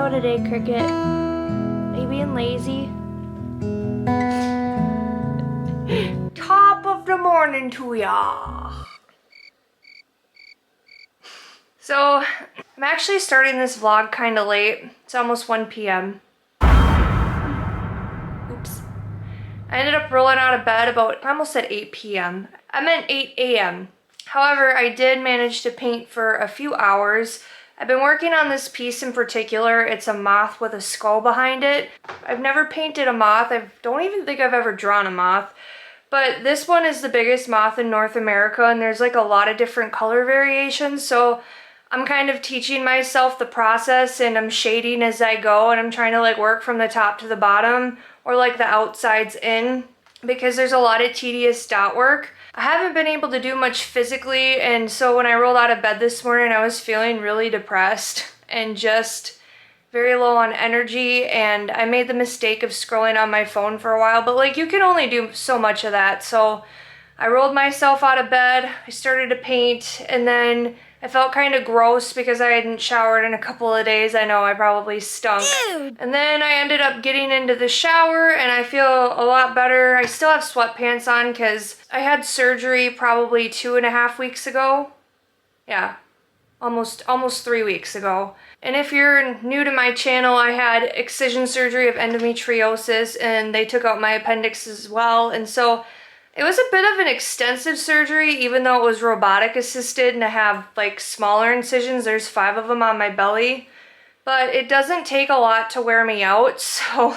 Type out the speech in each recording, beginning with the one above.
video today, Cricket? Are you being lazy? Top of the morning to ya. So, I'm actually starting this vlog kind of late. It's almost 1 p.m. Oops. I ended up rolling out of bed about, I almost said 8 p.m. I meant 8 a.m. However, I did manage to paint for a few hours. I've been working on this piece in particular. It's a moth with a skull behind it. I've never painted a moth. I don't even think I've ever drawn a moth. But this one is the biggest moth in North America, and there's like a lot of different color variations. So I'm kind of teaching myself the process, and I'm shading as I go, and I'm trying to like work from the top to the bottom or like the outsides in, because there's a lot of tedious dot work. I haven't been able to do much physically, and so when I rolled out of bed this morning, I was feeling really depressed and just very low on energy, and I made the mistake of scrolling on my phone for a while, but like you can only do so much of that. So I rolled myself out of bed, I started to paint, and then I felt kind of gross because I hadn't showered in a couple of days. I know I probably stunk. Ew. And then I ended up getting into the shower and I feel a lot better. I still have sweatpants on because I had surgery probably 2.5 weeks ago. Yeah, almost 3 weeks ago. And if you're new to my channel, I had excision surgery of endometriosis and they took out my appendix as well. And so it was a bit of an extensive surgery, even though it was robotic assisted and I have like smaller incisions. There's 5 of them on my belly, but it doesn't take a lot to wear me out. So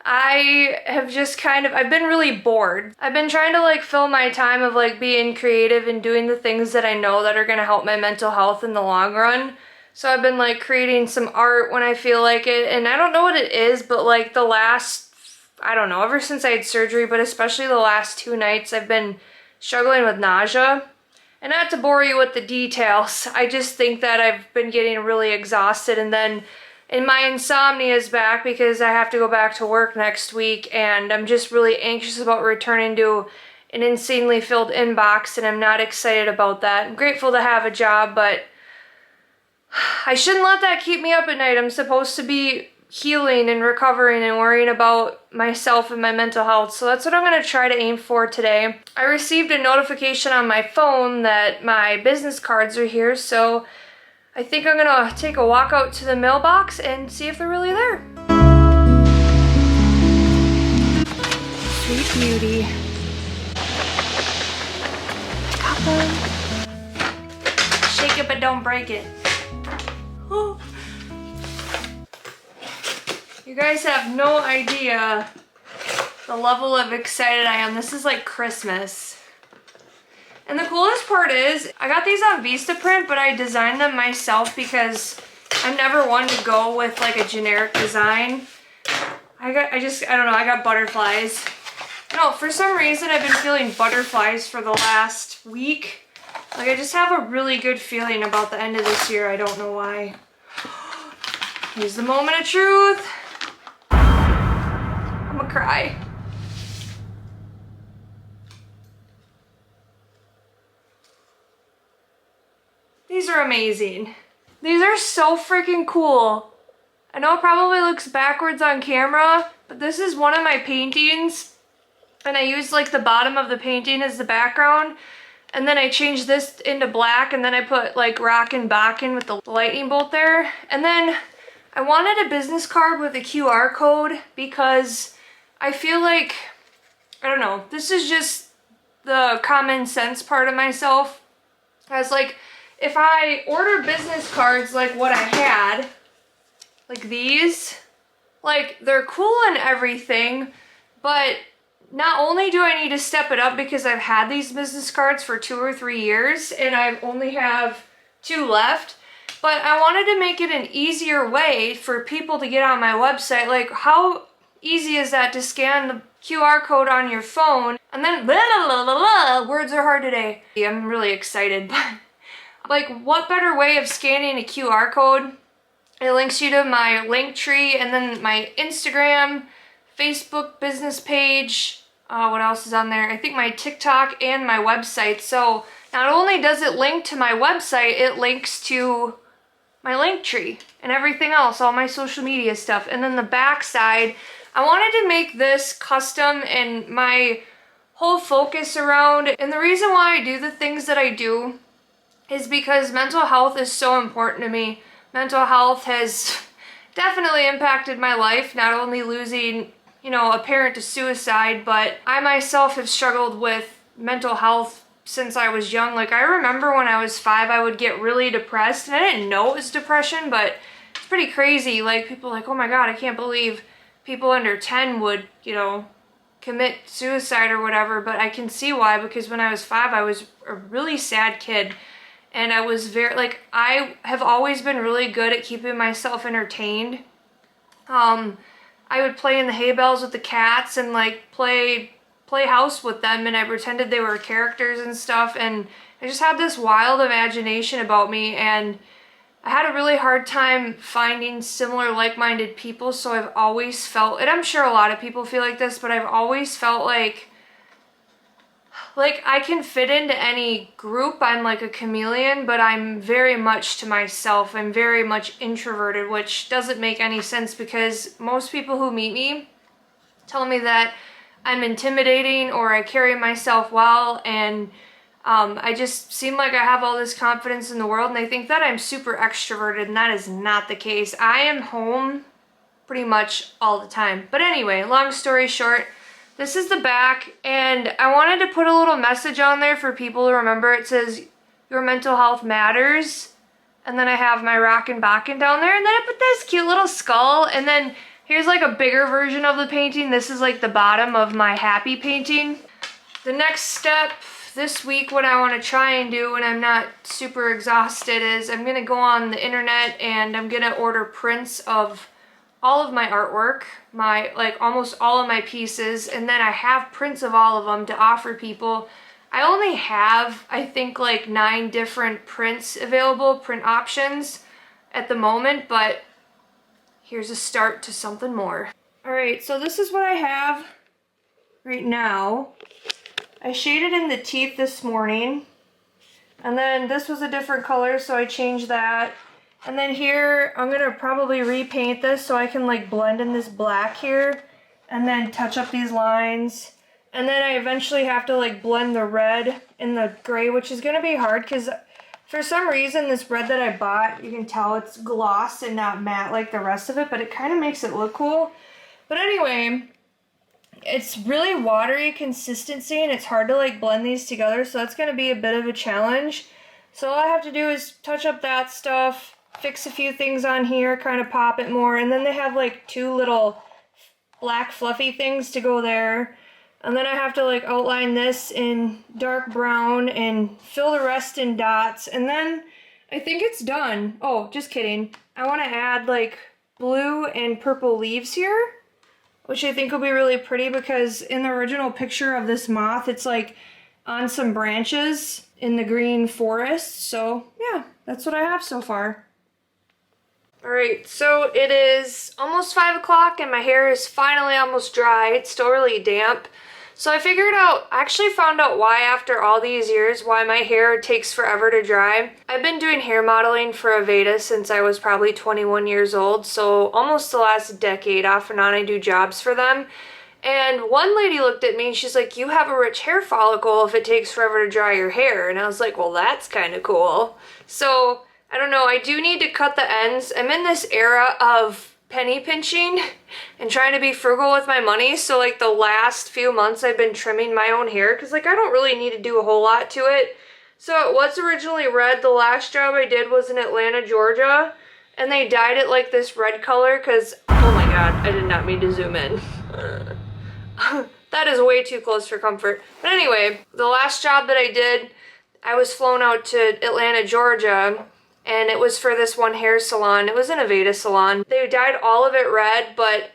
I have just I've been really bored. I've been trying to like fill my time of like being creative and doing the things that I know that are gonna help my mental health in the long run. So I've been like creating some art when I feel like it, and I don't know what it is, but like the last, I don't know, ever since I had surgery, but especially the last 2 nights, I've been struggling with nausea. And not to bore you with the details, I just think that I've been getting really exhausted, and then my insomnia is back because I have to go back to work next week, and I'm just really anxious about returning to an insanely filled inbox, and I'm not excited about that. I'm grateful to have a job, but I shouldn't let that keep me up at night. I'm supposed to be healing and recovering and worrying about myself and my mental health. So that's what I'm going to try to aim for today. I received a notification on my phone that my business cards are here, so I think I'm going to take a walk out to the mailbox and see if they're really there. Sweet beauty. Got them. Shake it but don't break it. Oh. You guys have no idea the level of excited I am. This is like Christmas. And the coolest part is, I got these on Vistaprint, but I designed them myself because I'm never one to go with like a generic design. I don't know, I got butterflies. No, for some reason I've been feeling butterflies for the last week. Like I just have a really good feeling about the end of this year. I don't know why. Here's the moment of truth. I'm gonna cry. These are amazing. These are so freaking cool. I know it probably looks backwards on camera, but this is one of my paintings, and I used like the bottom of the painting as the background, and then I changed this into black, and then I put like Rockin' Bakken with the lightning bolt there. And then I wanted a business card with a QR code because I feel like, I don't know, this is just the common sense part of myself. I was like, if I order business cards like what I had, like these, like they're cool and everything, but not only do I need to step it up because I've had these business cards for 2 or 3 years and I only have 2 left, but I wanted to make it an easier way for people to get on my website. Like, how easy is that to scan the QR code on your phone and then blah, blah, blah, blah, words are hard today. I'm really excited, but like, what better way of scanning a QR code? It links you to my Linktree and then my Instagram, Facebook business page. What else is on there? I think my TikTok and my website. So not only does it link to my website, it links to my link tree and everything else, all my social media stuff. And then the back side, I wanted to make this custom and my whole focus around, and the reason why I do the things that I do is because mental health is so important to me. Mental health has definitely impacted my life, not only losing, you know, a parent to suicide, but I myself have struggled with mental health since I was young. Like, I remember when I was 5, I would get really depressed, and I didn't know it was depression, but it's pretty crazy. Like, people are like, oh my God, I can't believe people under 10 would, you know, commit suicide or whatever, but I can see why, because when I was 5, I was a really sad kid, and I was very, like, I have always been really good at keeping myself entertained. I would play in the hay bales with the cats and, like, play house with them, and I pretended they were characters and stuff, and I just had this wild imagination about me, and I had a really hard time finding similar like-minded people, so I've always felt, and I'm sure a lot of people feel like this, but I've always felt like I can fit into any group. I'm like a chameleon, but I'm very much to myself. I'm very much introverted, which doesn't make any sense because most people who meet me tell me that I'm intimidating or I carry myself well, and I just seem like I have all this confidence in the world, and they think that I'm super extroverted, and that is not the case. I am home pretty much all the time. But anyway, long story short, this is the back, and I wanted to put a little message on there for people to remember. It says, your mental health matters, and then I have my Rockin' Bakken down there, and then I put this cute little skull, and then here's like a bigger version of the painting. This is like the bottom of my happy painting. The next step this week, what I want to try and do when I'm not super exhausted, is I'm going to go on the internet and I'm going to order prints of all of my artwork, like almost all of my pieces, and then I have prints of all of them to offer people. I only have, I think, like 9 different prints available, print options at the moment, but here's a start to something more. Alright, so this is what I have right now. I shaded in the teeth this morning, and then this was a different color, so I changed that. And then here, I'm gonna probably repaint this so I can like blend in this black here, and then touch up these lines. And then I eventually have to like blend the red and the gray, which is gonna be hard because for some reason this red that I bought, you can tell it's gloss and not matte like the rest of it, but it kind of makes it look cool. But anyway, it's really watery consistency, and it's hard to like blend these together, so that's going to be a bit of a challenge. So all I have to do is touch up that stuff, fix a few things on here, kind of pop it more, and then they have like 2 little black fluffy things to go there. And then I have to like outline this in dark brown and fill the rest in dots, and then I think it's done. Oh, just kidding. I want to add like blue and purple leaves here, which I think will be really pretty because in the original picture of this moth, it's like on some branches in the green forest. So yeah, that's what I have so far. Alright, so it is almost 5 o'clock and my hair is finally almost dry. It's still really damp. So I actually found out why after all these years, why my hair takes forever to dry. I've been doing hair modeling for Aveda since I was probably 21 years old, so almost the last decade off and on I do jobs for them. And one lady looked at me and she's like, you have a rich hair follicle if it takes forever to dry your hair. And I was like, well, that's kind of cool. So I don't know, I do need to cut the ends. I'm in this era of penny pinching and trying to be frugal with my money, so like the last few months I've been trimming my own hair because like I don't really need to do a whole lot to it. So it was originally red. The last job I did was in Atlanta, Georgia, and they dyed it like this red color because, oh my god, I did not mean to zoom in. That is way too close for comfort. But anyway, the last job that I did, I was flown out to Atlanta, Georgia, and it was for this one hair salon. It was an Aveda salon. They dyed all of it red, but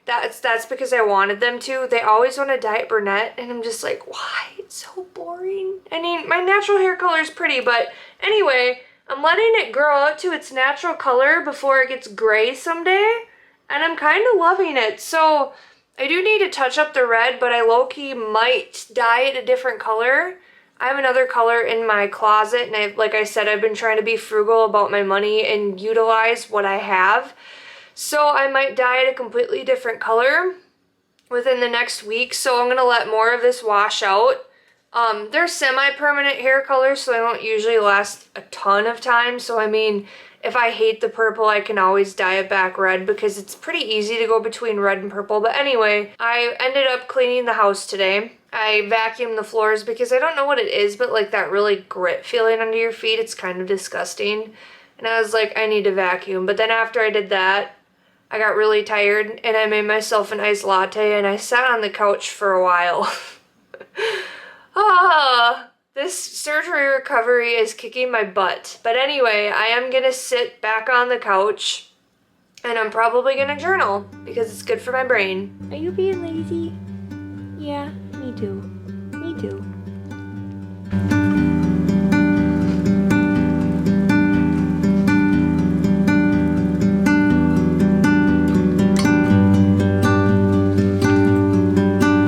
that's because I wanted them to. They always want to dye it brunette, and I'm just like, why? It's so boring. I mean, my natural hair color is pretty, but anyway, I'm letting it grow out to its natural color before it gets gray someday, and I'm kind of loving it. So I do need to touch up the red, but I low-key might dye it a different color. I have another color in my closet, and like I said, I've been trying to be frugal about my money and utilize what I have. So I might dye it a completely different color within the next week. So I'm going to let more of this wash out. They're semi-permanent hair colors, so they don't usually last a ton of time. So I mean, if I hate the purple, I can always dye it back red because it's pretty easy to go between red and purple. But anyway, I ended up cleaning the house today. I vacuumed the floors because I don't know what it is, but like that really grit feeling under your feet, it's kind of disgusting. And I was like, I need to vacuum. But then after I did that, I got really tired and I made myself an iced latte and I sat on the couch for a while. This surgery recovery is kicking my butt. But anyway, I am gonna sit back on the couch and I'm probably gonna journal because it's good for my brain. Are you being lazy? Yeah, me too. Me too.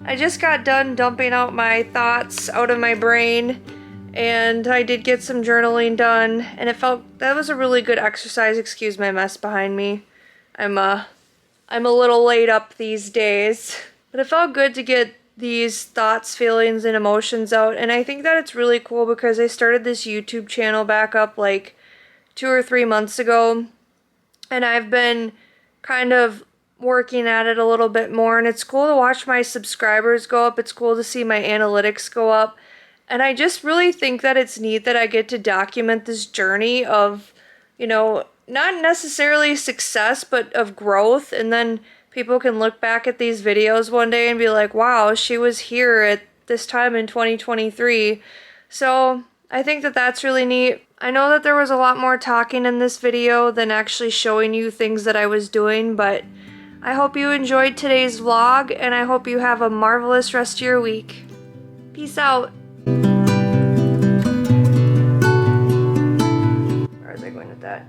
I just got done dumping out my thoughts out of my brain, and I did get some journaling done, and it felt that was a really good exercise. Excuse my mess behind me. I'm a little laid up these days, but it felt good to get these thoughts, feelings, and emotions out. And I think that it's really cool because I started this YouTube channel back up like 2 or 3 months ago, and I've been kind of working at it a little bit more, and it's cool to watch my subscribers go up. It's cool to see my analytics go up, and I just really think that it's neat that I get to document this journey of, you know, not necessarily success, but of growth, and then people can look back at these videos one day and be like, wow, she was here at this time in 2023. So I think that that's really neat. I know that there was a lot more talking in this video than actually showing you things that I was doing, but I hope you enjoyed today's vlog, and I hope you have a marvelous rest of your week. Peace out. Where was I going with that?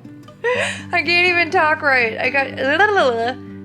I can't even talk right. I got